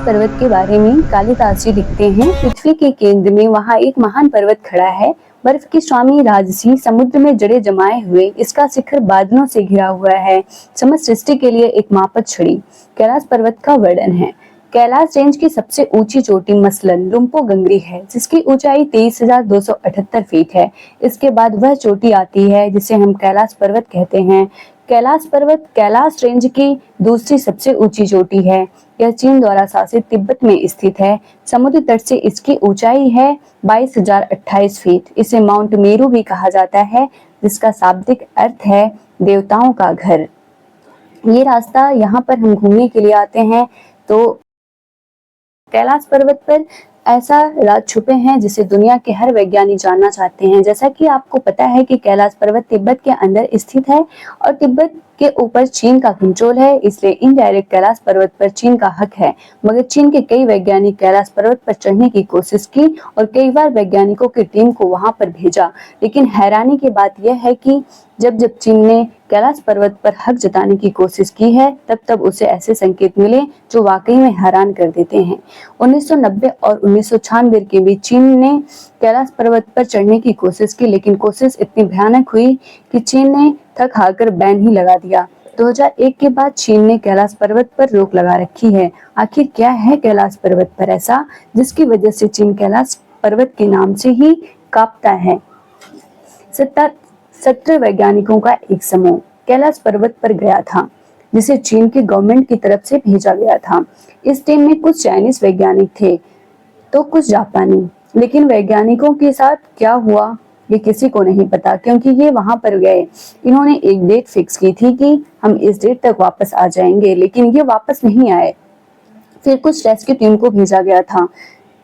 पर्वत के बारे में कालिदास जी लिखते हैं, पृथ्वी के केंद्र में वहाँ एक महान पर्वत खड़ा है। बर्फ की स्वामी राजसी समुद्र में जड़े जमाए हुए इसका शिखर बादलों से घिरा हुआ है। समस्त सृष्टि के लिए एक मापद छड़ी कैलाश पर्वत का वर्णन है। कैलाश रेंज की सबसे ऊंची चोटी मसलन लुम्पो गंगरी है, जिसकी ऊंचाई 23,278 फीट है। इसके बाद वह चोटी आती है जिसे हम कैलाश पर्वत कहते हैं। कैलाश पर्वत कैलाश रेंज की दूसरी सबसे ऊंची चोटी है। यह चीन द्वारा शासित तिब्बत में स्थित है। समुद्र तट से इसकी ऊंचाई है 22,028 फीट। इसे माउंट मेरू भी कहा जाता है, जिसका शाब्दिक अर्थ है देवताओं का घर। ये रास्ता यहाँ पर हम घूमने के लिए आते हैं तो कैलाश पर्वत पर ऐसा राज छुपे हैं जिसे दुनिया के हर वैज्ञानिक जानना चाहते हैं। जैसा कि आपको पता है कि कैलाश पर्वत तिब्बत के अंदर स्थित है और तिब्बत के ऊपर चीन का कंट्रोल है, इसलिए इनडायरेक्ट कैलाश पर्वत पर चीन का हक है। मगर चीन के कई वैज्ञानिक कैलाश पर्वत पर चढ़ने की कोशिश की और कई बार वैज्ञानिकों की टीम को वहां पर भेजा, लेकिन हैरानी की बात यह है कि जब जब चीन ने कैलाश पर्वत पर हक जताने की कोशिश की है, तब तब उसे ऐसे संकेत मिले जो वाकई में हैरान कर देते हैं। 1990 और 1996 के बीच चीन ने कैलाश पर्वत पर चढ़ने की कोशिश की, लेकिन कोशिश इतनी भयानक हुई कि चीन ने थक हारकर बैन ही लगा दिया। 2001 के बाद चीन ने कैलाश पर्वत पर रोक लगा रखी है। आखिर क्या है कैलाश पर्वत पर ऐसा जिसकी वजह से चीन कैलाश पर्वत के नाम से ही कांपता है? 17 वैज्ञानिकों का एक समूह कैलाश पर्वत पर गया था, जिसे चीन की गवर्नमेंट की तरफ से भेजा गया था। इस टीम में कुछ चाइनीज वैज्ञानिक थे तो कुछ जापानी, लेकिन वैज्ञानिकों के साथ क्या हुआ ये किसी को नहीं पता, क्योंकि ये वहां पर गए। इन्होंने एक डेट फिक्स की थी कि हम इस डेट तक वापस आ जाएंगे, लेकिन ये वापस नहीं आए। फिर कुछ रेस्क्यू टीम को भेजा गया था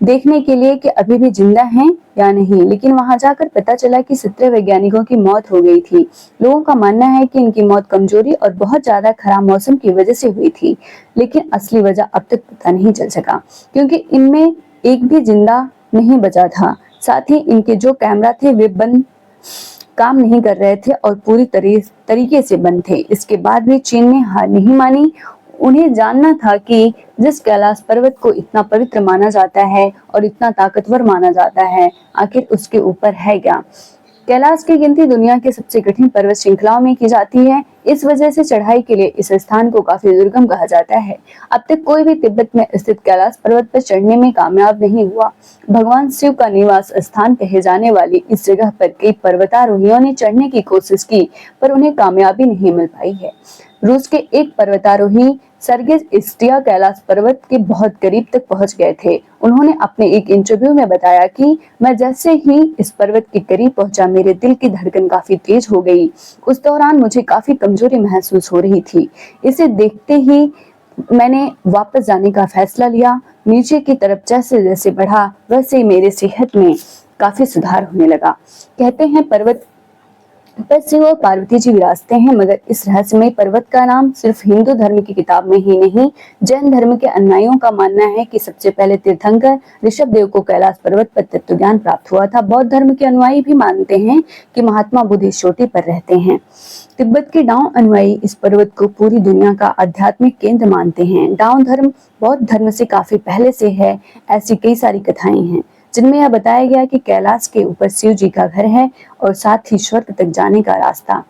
देखने के लिए कि अभी भी जिंदा हैं या नहीं, लेकिन वहां जाकर पता चला कि 17 वैज्ञानिकों की मौत हो गई थी। लोगों का मानना है कि इनकी मौत कमजोरी और बहुत ज्यादा खराब मौसम की वजह से हुई थी, लेकिन असली वजह अब तक पता नहीं चल सका, क्योंकि इनमें एक भी जिंदा नहीं बचा था। साथ ही इनके जो कैमरा थे वे बंद काम नहीं कर रहे थे और पूरी तरीके से बंद थे। इसके बाद भी चीन ने हार नहीं मानी। उन्हें जानना था कि जिस कैलाश पर्वत को इतना पवित्र माना जाता है और इतना ताकतवर माना जाता है, आखिर उसके ऊपर है क्या। कैलाश की गिनती दुनिया के सबसे कठिन पर्वत श्रृंखलाओं में की जाती है। इस वजह से चढ़ाई के लिए इस स्थान को काफी दुर्गम कहा जाता है। अब तक कोई भी तिब्बत में स्थित कैलाश पर्वत पर चढ़ने में कामयाब नहीं हुआ। भगवान शिव का निवास स्थान कहे जाने वाली इस जगह पर कई पर्वतारोहियों ने चढ़ने की कोशिश की, पर उन्हें कामयाबी नहीं मिल पाई है। रूस के एक पर्वतारोही सर्गेई इस्टिया कैलाश पर्वत के बहुत करीब तक पहुंच गए थे। उन्होंने अपने एक इंटरव्यू में बताया कि मैं जैसे ही इस पर्वत के करीब पहुंचा, मेरे दिल की धड़कन काफी तेज हो गई। उस दौरान मुझे काफी कमजोरी महसूस हो रही थी। इसे देखते ही मैंने वापस जाने का फैसला लिया। नीचे की तरफ जैसे जैसे बढ़ा, वैसे मेरे सेहत में काफी सुधार होने लगा। कहते हैं पर्वत पर शिव और पार्वती जी विराजते हैं, मगर इस रहस्यमय पर्वत का नाम सिर्फ हिंदू धर्म की किताब में ही नहीं, जैन धर्म के अनुयायियों का मानना है कि सबसे पहले तीर्थंकर ऋषभ देव को कैलाश पर्वत पर तत्व ज्ञान प्राप्त हुआ था। बौद्ध धर्म के अनुयायी भी मानते हैं कि महात्मा बुद्ध इस चोटी पर रहते हैं। तिब्बत के डाउ अनुयायी इस पर्वत को पूरी दुनिया का आध्यात्मिक केंद्र मानते हैं। डाउ धर्म बौद्ध धर्म से काफी पहले से है। ऐसी कई सारी कथाएं हैं जिनमें यह बताया गया कि कैलाश के ऊपर शिव जी का घर है और साथ ही स्वर्ग तक जाने का रास्ता,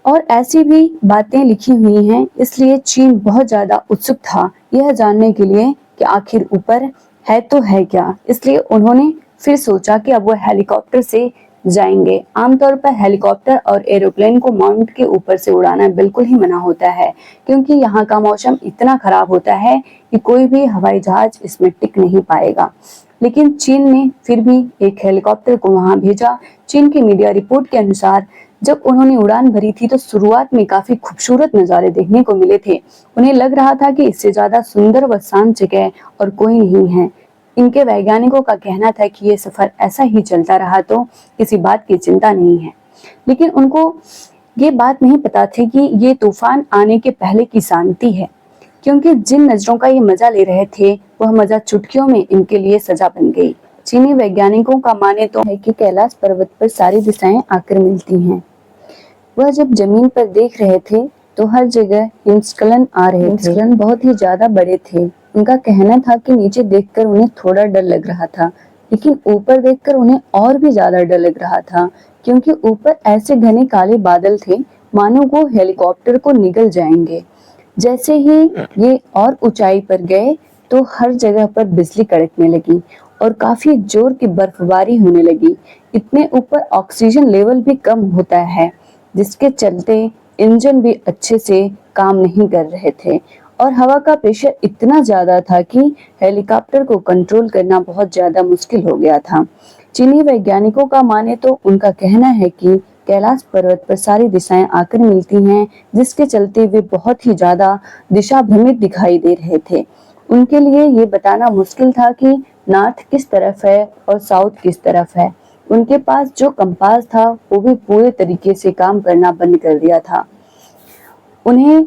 और ऐसी भी बातें लिखी हुई हैं। इसलिए चीन बहुत ज्यादा उत्सुक था यह जानने के लिए कि आखिर ऊपर है तो है क्या। इसलिए उन्होंने फिर सोचा कि अब वो हेलीकॉप्टर से जाएंगे। आमतौर पर हेलीकॉप्टर और एरोप्लेन को माउंट के ऊपर से उड़ाना बिल्कुल ही मना होता है, क्योंकि यहाँ का मौसम इतना खराब होता है कि कोई भी हवाई जहाज इसमें टिक नहीं पाएगा। लेकिन चीन ने फिर भी एक हेलीकॉप्टर को वहां भेजा। चीन की मीडिया रिपोर्ट के अनुसार जब उन्होंने उड़ान भरी थी तो शुरुआत में काफी खूबसूरत नजारे देखने को मिले थे। उन्हें लग रहा था कि इससे ज्यादा सुंदर व शांत जगह और कोई नहीं है। इनके वैज्ञानिकों का कहना था कि ये सफर ऐसा ही चलता रहा तो किसी बात की चिंता नहीं है, लेकिन उनको ये बात नहीं पता थी कि ये तूफान आने के पहले की शांति है, क्योंकि जिन नजरों का ये मजा ले रहे थे वह मजा चुटकियों में इनके लिए सजा बन गई। चीनी वैज्ञानिकों का माने तो है कि कैलाश पर्वत पर सारी दिशाएं आकर मिलती हैं। वह जब जमीन पर देख रहे थे तो हर जगह हिमस्खलन आ रहे थे। हिमस्खलन बहुत ही ज्यादा बड़े थे उनका कहना था कि नीचे देखकर उन्हें थोड़ा डर लग रहा था, लेकिन ऊपर देखकर उन्हें और भी ज्यादा डर लग रहा था, क्योंकि ऊपर ऐसे घने काले बादल थे मानो वो हेलीकॉप्टर को निगल जाएंगे। जैसे ही ये और ऊंचाई पर गए तो हर जगह पर बिजली कड़कने लगी और काफी जोर की बर्फबारी होने लगी। इतने ऊपर ऑक्सीजन लेवल भी कम होता है, जिसके चलते इंजन भी अच्छे से काम नहीं कर रहे थे और हवा का प्रेशर इतना ज्यादा था कि हेलीकॉप्टर को कंट्रोल करना बहुत ज्यादा मुश्किल हो गया था। चीनी वैज्ञानिकों का माने तो उनका कहना है कि कैलाश पर्वत पर सारी दिशाएं आकर मिलती हैं, जिसके चलते वे बहुत ही ज्यादा दिशा भ्रमित दिखाई दे रहे थे। उनके लिए ये बताना मुश्किल था कि नॉर्थ किस तरफ है और साउथ किस तरफ है। उनके पास जो कंपास था वो भी पूरे तरीके से काम करना बंद कर दिया था। उन्हें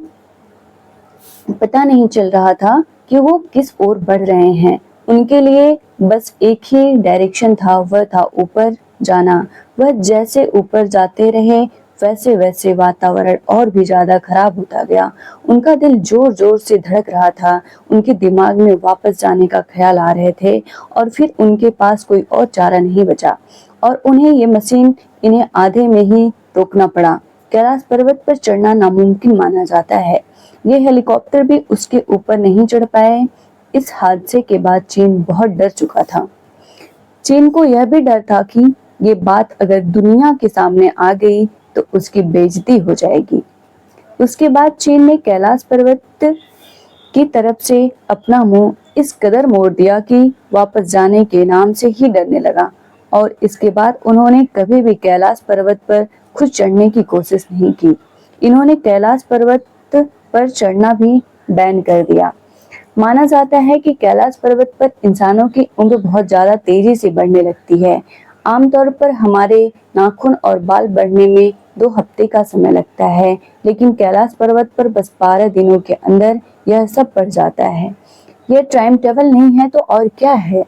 पता नहीं चल रहा था कि वो किस ओर बढ़ रहे हैं। उनके लिए बस एक ही डायरेक्शन था, वह था ऊपर जाना। वह जैसे ऊपर जाते रहे वैसे वैसे वातावरण और भी ज्यादा खराब होता गया। उनका दिल जोर जोर से धड़क रहा था। उनके दिमाग में वापस जाने का ख्याल आ रहे थे और फिर उनके पास कोई और चारा नहीं बचा और उन्हें ये मशीन इन्हें आधे में ही रोकना पड़ा। कैलाश पर्वत पर चढ़ना नामुमकिन माना जाता है। ये हेलीकॉप्टर भी उसके ऊपर नहीं चढ़ पाए। इस हादसे के बाद चीन बहुत डर चुका था। चीन को यह भी डर था कि ये बात अगर दुनिया के सामने आ गई तो उसकी बेइज्जती हो जाएगी। उसके बाद चीन ने कैलाश पर्वत की तरफ से अपना मुंह इस कदर मोड़ दिया कि वापस जाने के नाम से ही डरने लगा और इसके बाद उन्होंने कभी भी कैलाश पर्वत पर खुद चढ़ने की कोशिश नहीं की। इन्होंने कैलाश पर्वत पर चढ़ना भी बैन कर दिया। माना जाता है कि कैलाश पर्वत पर इंसानों की उम्र बहुत ज्यादा तेजी से बढ़ने लगती है। आमतौर पर हमारे नाखून और बाल बढ़ने में 2 हफ्ते का समय लगता है, लेकिन कैलाश पर्वत पर बस 12 दिनों के अंदर यह सब बढ़ जाता है। यह टाइम टेबल नहीं है तो और क्या है।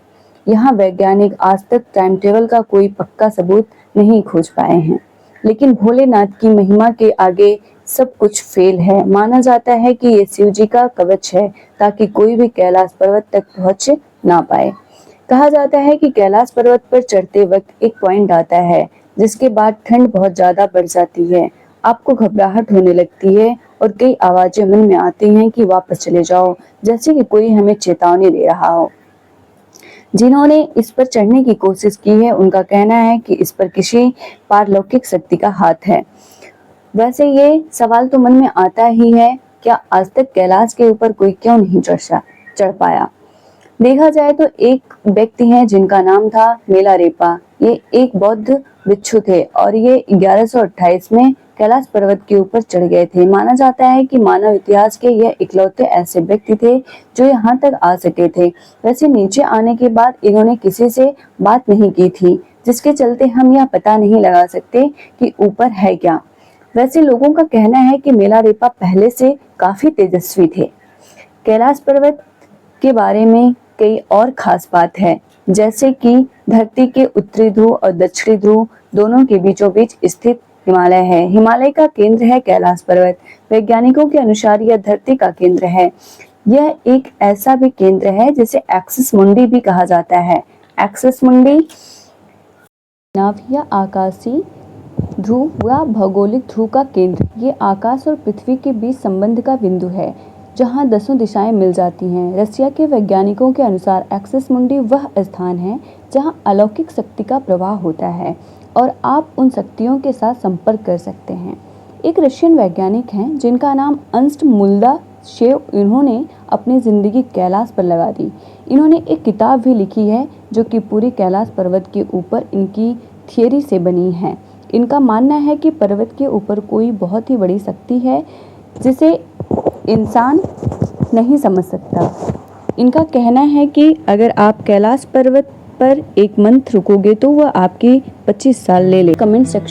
यहाँ वैज्ञानिक आज तक टाइम टेबल का कोई पक्का सबूत नहीं खोज पाए हैं, लेकिन भोलेनाथ की महिमा के आगे सब कुछ फेल है। माना जाता है कि ये शिव जी का कवच है ताकि कोई भी कैलाश पर्वत तक पहुंच ना पाए। कहा जाता है कि कैलाश पर्वत पर चढ़ते वक्त एक पॉइंट आता है जिसके बाद ठंड बहुत ज्यादा बढ़ जाती है, आपको घबराहट होने लगती है और कई आवाजें मन में आती हैं कि वापस चले जाओ, जैसे कि कोई हमें चेतावनी दे रहा हो। जिन्होंने इस पर चढ़ने की कोशिश की है उनका कहना है कि इस पर किसी पारलौकिक शक्ति का हाथ है। वैसे ये सवाल तो मन में आता ही है, क्या आज तक कैलाश के ऊपर कोई क्यों नहीं चढ़ पाया। देखा जाए तो एक व्यक्ति है जिनका नाम था मेलारेपा। ये एक बौद्ध भिक्षु थे और ये 1128 में कैलाश पर्वत के ऊपर चढ़ गए थे। माना जाता है कि मानव इतिहास के यह इकलौते ऐसे व्यक्ति थे जो यहाँ तक आ सके थे। वैसे नीचे आने के बाद इन्होंने किसी से बात नहीं की थी, जिसके चलते हम यह पता नहीं लगा सकते कि ऊपर है क्या। वैसे लोगों का कहना है कि मेलारेपा पहले से काफी तेजस्वी थे। कैलाश पर्वत के बारे में कई और खास बात है, जैसे कि धरती के उत्तरी ध्रुव और दक्षिणी ध्रुव दोनों के बीचों बीच स्थित हिमालय है। हिमालय का केंद्र है कैलाश पर्वत। वैज्ञानिकों के अनुसार यह धरती का केंद्र है। यह एक ऐसा भी केंद्र है जिसे एक्सिस मुंडी भी कहा जाता है। एक्सिस मुंडी नाभिकीय आकाशीय ध्रुव या भौगोलिक ध्रुव का केंद्र। ये आकाश और पृथ्वी के बीच संबंध का बिंदु है जहां 10 दिशाएं मिल जाती हैं। रसिया के वैज्ञानिकों के अनुसार एक्सिस मुंडी वह स्थान है जहां अलौकिक शक्ति का प्रवाह होता है और आप उन शक्तियों के साथ संपर्क कर सकते हैं। एक रशियन वैज्ञानिक हैं जिनका नाम अंस्ट मुल्दाशेव। इन्होंने अपनी जिंदगी कैलाश पर लगा दी। इन्होंने एक किताब भी लिखी है जो कि पूरी कैलाश पर्वत के ऊपर इनकी थियरी से बनी है। इनका मानना है कि पर्वत के ऊपर कोई बहुत ही बड़ी शक्ति है जिसे इंसान नहीं समझ सकता। इनका कहना है कि अगर आप कैलाश पर्वत पर एक मंथ रुकोगे तो वह आपके 25 साल ले ले। Comment section